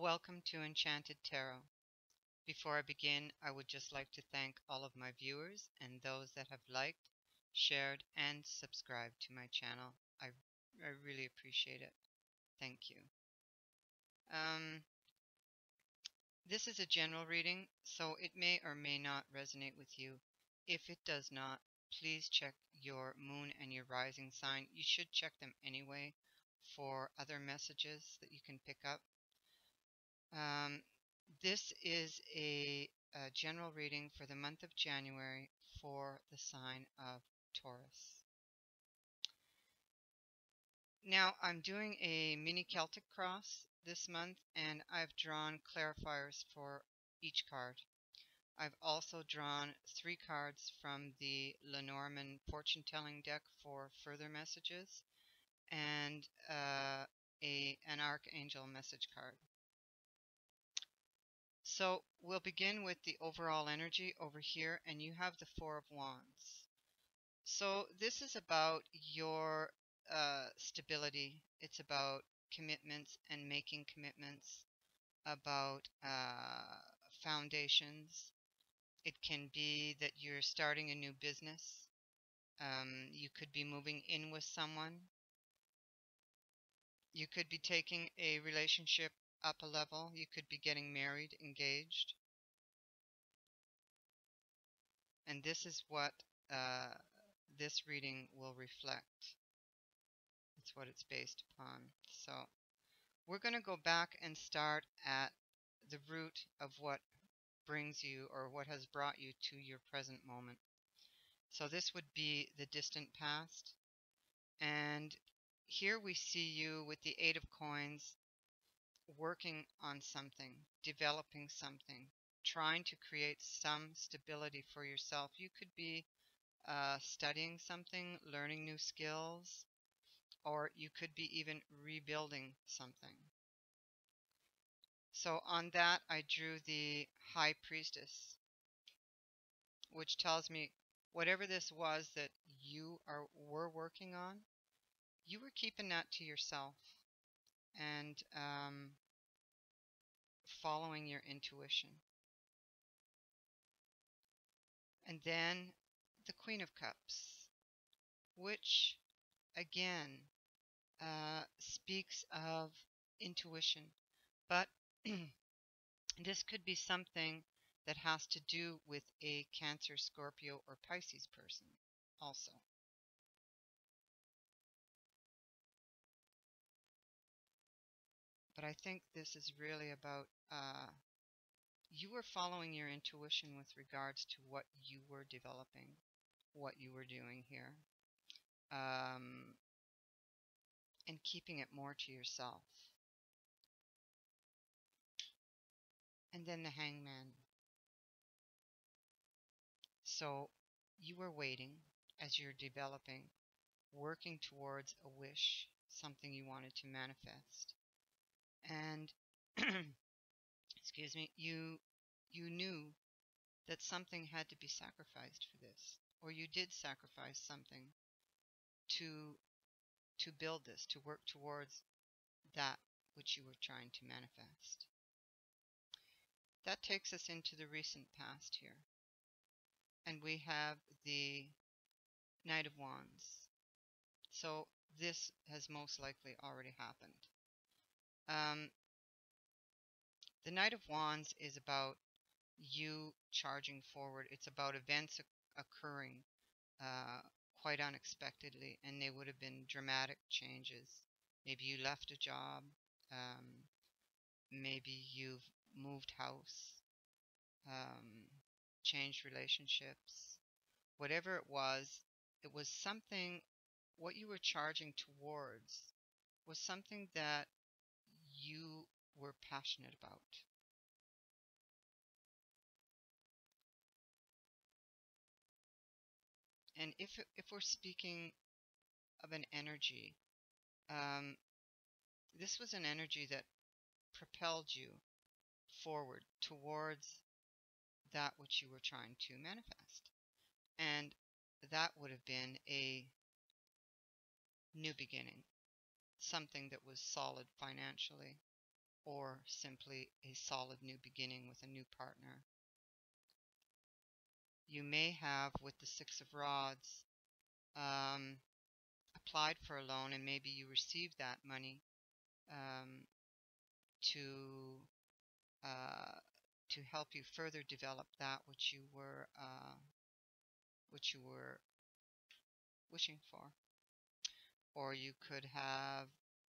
Welcome to Enchanted Tarot. Before I begin, I would just like to thank all of my viewers and those that have liked, shared, and subscribed to my channel. I really appreciate it. Thank you. Um, this is a general reading, so it may or may not resonate with you. If it does not, please check your moon and your rising sign. You should check them anyway for other messages that you can pick up. This is a general reading for the month of January for the sign of Taurus. Now, I'm doing a mini Celtic cross this month, and I've drawn clarifiers for each card. I've also drawn 3 cards from the Lenormand fortune-telling deck for further messages, and an archangel message card. So we'll begin with the overall energy over here, and you have the Four of Wands. So this is about your stability. It's about commitments and making commitments, about foundations. It can be that you're starting a new business. You could be moving in with someone. You could be taking a relationship up a level. You could be getting married, engaged. And this is what this reading will reflect. It's what it's based upon. So we're going to go back and start at the root of what brings you or what has brought you to your present moment. So this would be the distant past. And here we see you with the Eight of Coins working on something, developing something, trying to create some stability for yourself. You could be studying something, learning new skills, or you could be even rebuilding something. So on that, I drew the High Priestess, which tells me whatever this was that you were working on, you were keeping that to yourself and following your intuition. And then the Queen of Cups, which again speaks of intuition, but this could be something that has to do with a Cancer, Scorpio, or Pisces person also. But I think this is really about you were following your intuition with regards to what you were developing, what you were doing here, and keeping it more to yourself. And then the Hangman. So you were waiting as you're developing, working towards a wish, something you wanted to manifest. And excuse me, you knew that something had to be sacrificed for this, or you did sacrifice something to build this, to work towards that which you were trying to manifest. That takes us into the recent past here. And we have the Knight of Wands. So this has most likely already happened. The Knight of Wands is about you charging forward. It's about events occurring quite unexpectedly, and they would have been dramatic changes. Maybe you left a job. Maybe you've moved house, changed relationships. Whatever it was something, what you were charging towards was something that you were passionate about. And if we're speaking of an energy, this was an energy that propelled you forward towards that which you were trying to manifest. And that would have been a new beginning, something that was solid financially, or simply a solid new beginning with a new partner. You may have, with the Six of Rods, um, applied for a loan, and maybe you received that money um, to uh, to help you further develop that which you were wishing for. Or you could have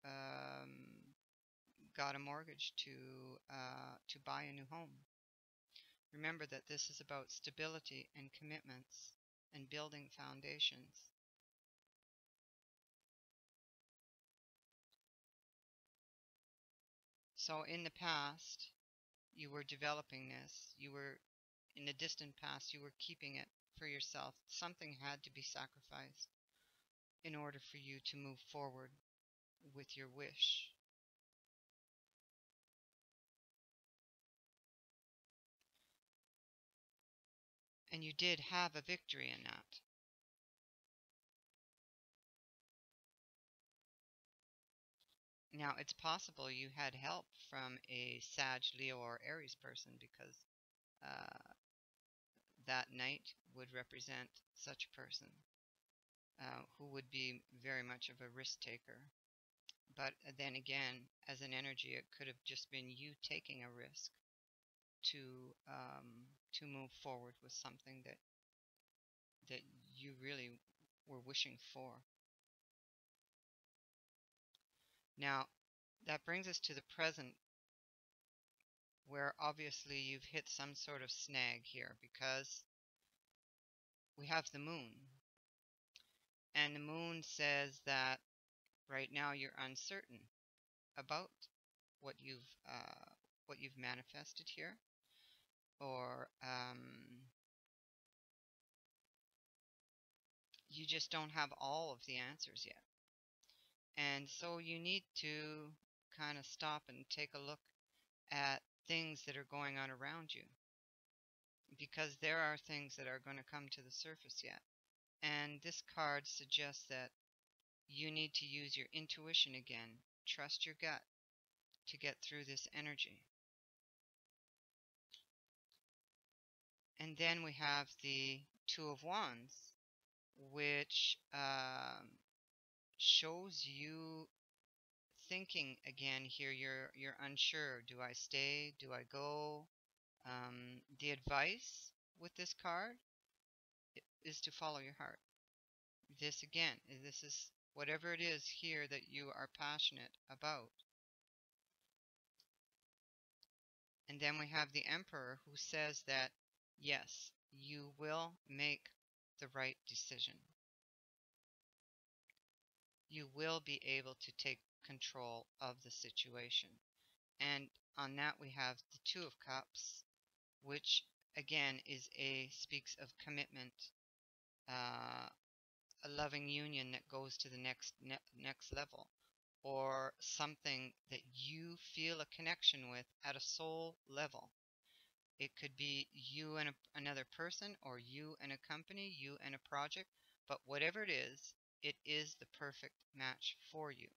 um, got a mortgage to buy a new home. Remember that this is about stability and commitments and building foundations. So in the past, you were developing this. You were, in the distant past, you were keeping it for yourself. Something had to be sacrificed in order for you to move forward with your wish. And you did have a victory in that. Now, it's possible you had help from a Sag, Leo, or Aries person, because uh, that knight would represent such a person who would be very much of a risk taker. But then again, as an energy, it could have just been you taking a risk to move forward with something that you really were wishing for. Now, that brings us to the present, where obviously you've hit some sort of snag here, because we have the moon. And the moon says that right now you're uncertain about what you've manifested here, or you just don't have all of the answers yet. And so you need to kind of stop and take a look at things that are going on around you, because there are things that are going to come to the surface yet. And this card suggests that you need to use your intuition again. Trust your gut to get through this energy. And then we have the Two of Wands, which shows you thinking again here. You're unsure. Do I stay? Do I go? The advice with this card is to follow your heart. This again, this is whatever it is here that you are passionate about. And then we have the Emperor, who says that yes, you will make the right decision. You will be able to take control of the situation. And on that we have the Two of Cups, which again speaks of commitment, a loving union that goes to the next level, or something that you feel a connection with at a soul level. It could be you and another person, or you and a company, you and a project, but whatever it is the perfect match for you.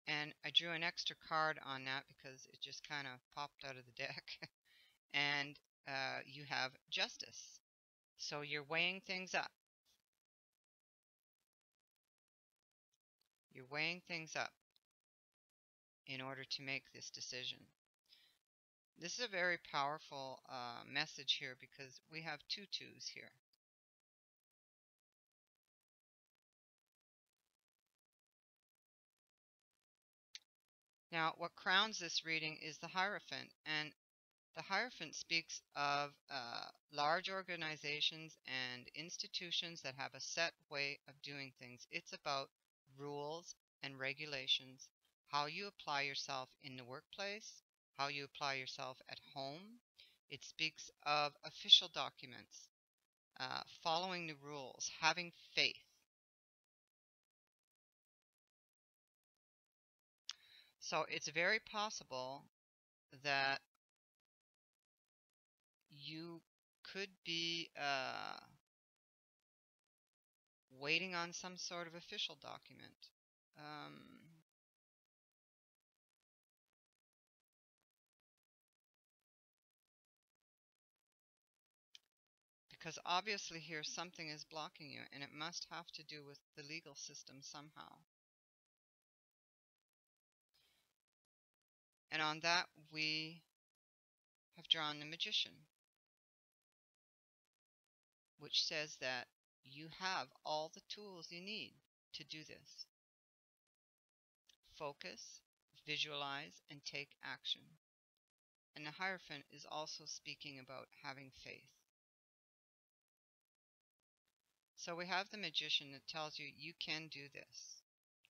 And I drew an extra card on that because it just kind of popped out of the deck. And you have Justice. So you're weighing things up. You're weighing things up in order to make this decision. This is a very powerful message here, because we have two twos here. Now, what crowns this reading is the Hierophant, and the Hierophant speaks of large organizations and institutions that have a set way of doing things. It's about rules and regulations, how you apply yourself in the workplace, how you apply yourself at home. It speaks of official documents, following the rules, having faith. So it's very possible that you could be waiting on some sort of official document. Um, because obviously here something is blocking you, and it must have to do with the legal system somehow. And on that, we have drawn the Magician, which says that you have all the tools you need to do this. Focus, visualize, and take action. And the Hierophant is also speaking about having faith. So we have the Magician that tells you you can do this.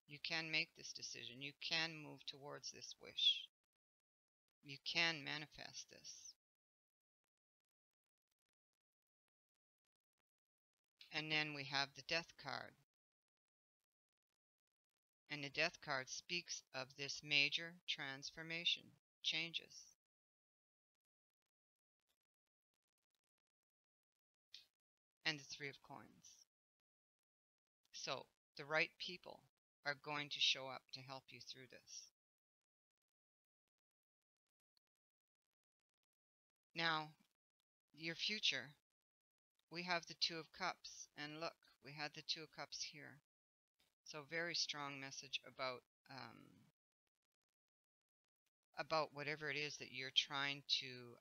You can make this decision. You can move towards this wish. You can manifest this. And then we have the Death card. And the Death card speaks of this major transformation, changes. And the Three of Coins. So the right people are going to show up to help you through this. Now, your future, we have the Two of Cups, and look, we had the Two of Cups here. So very strong message about whatever it is that you're trying to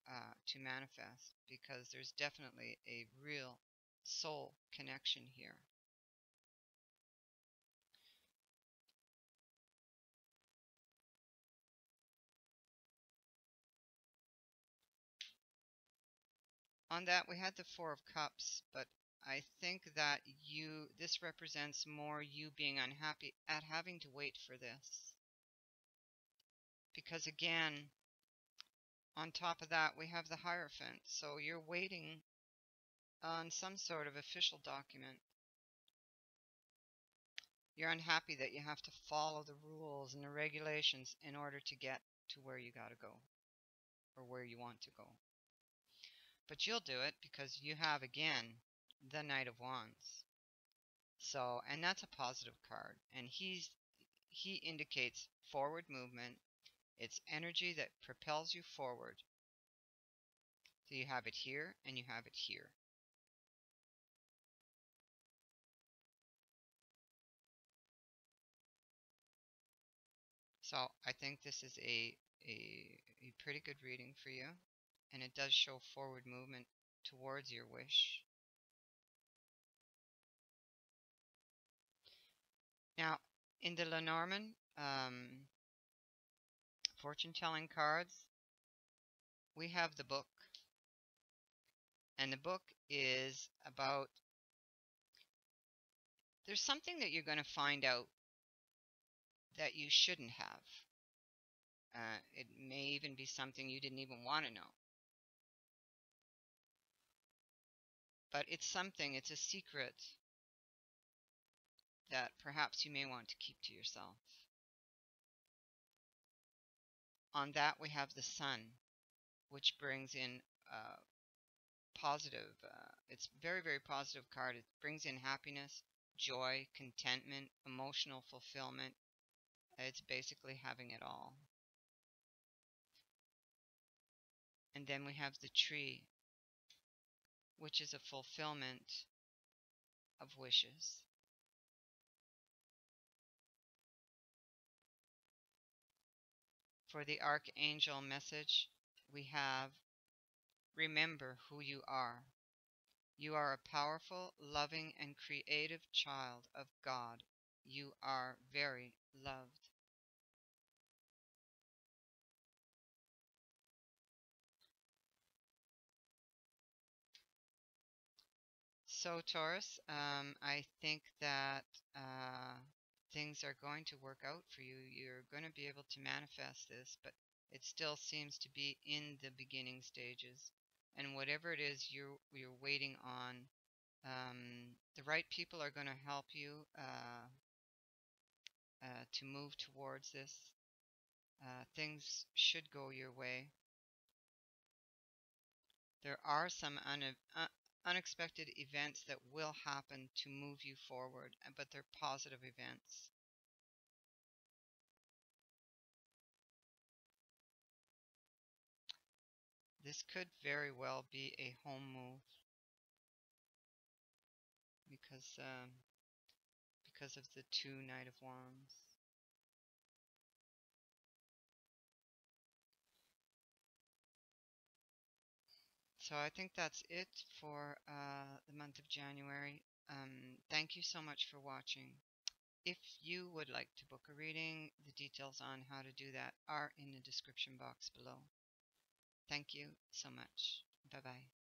manifest, because there's definitely a real soul connection here. On that, we had the Four of Cups, but I think that this represents more you being unhappy at having to wait for this. Because again, on top of that, we have the Hierophant. So you're waiting on some sort of official document. You're unhappy that you have to follow the rules and the regulations in order to get to where you got to go, or where you want to go. But you'll do it because you have, again, the Knight of Wands. So, and that's a positive card. And he indicates forward movement. It's energy that propels you forward. So you have it here and you have it here. So I think this is a pretty good reading for you. And it does show forward movement towards your wish. Now, in the Lenormand fortune-telling cards, we have the book. And the book is about, there's something that you're going to find out that you shouldn't have. It may even be something you didn't even want to know. But it's something, it's a secret that perhaps you may want to keep to yourself. On that, we have the Sun, which brings in positive, it's very, very positive card. It brings in happiness, joy, contentment, emotional fulfillment. It's basically having it all. And then we have the Tree, which is a fulfillment of wishes. For the Archangel message, we have, remember who you are. You are a powerful, loving, and creative child of God. You are very loved. So, Taurus, I think that things are going to work out for you. You're going to be able to manifest this, but it still seems to be in the beginning stages. And whatever it is you're waiting on, the right people are going to help you to move towards this. Things should go your way. There are some unexpected events that will happen to move you forward, but they're positive events. This could very well be a home move. because of the two Knight of Wands. So I think that's it for the month of January. Thank you so much for watching. If you would like to book a reading, the details on how to do that are in the description box below. Thank you so much. Bye bye.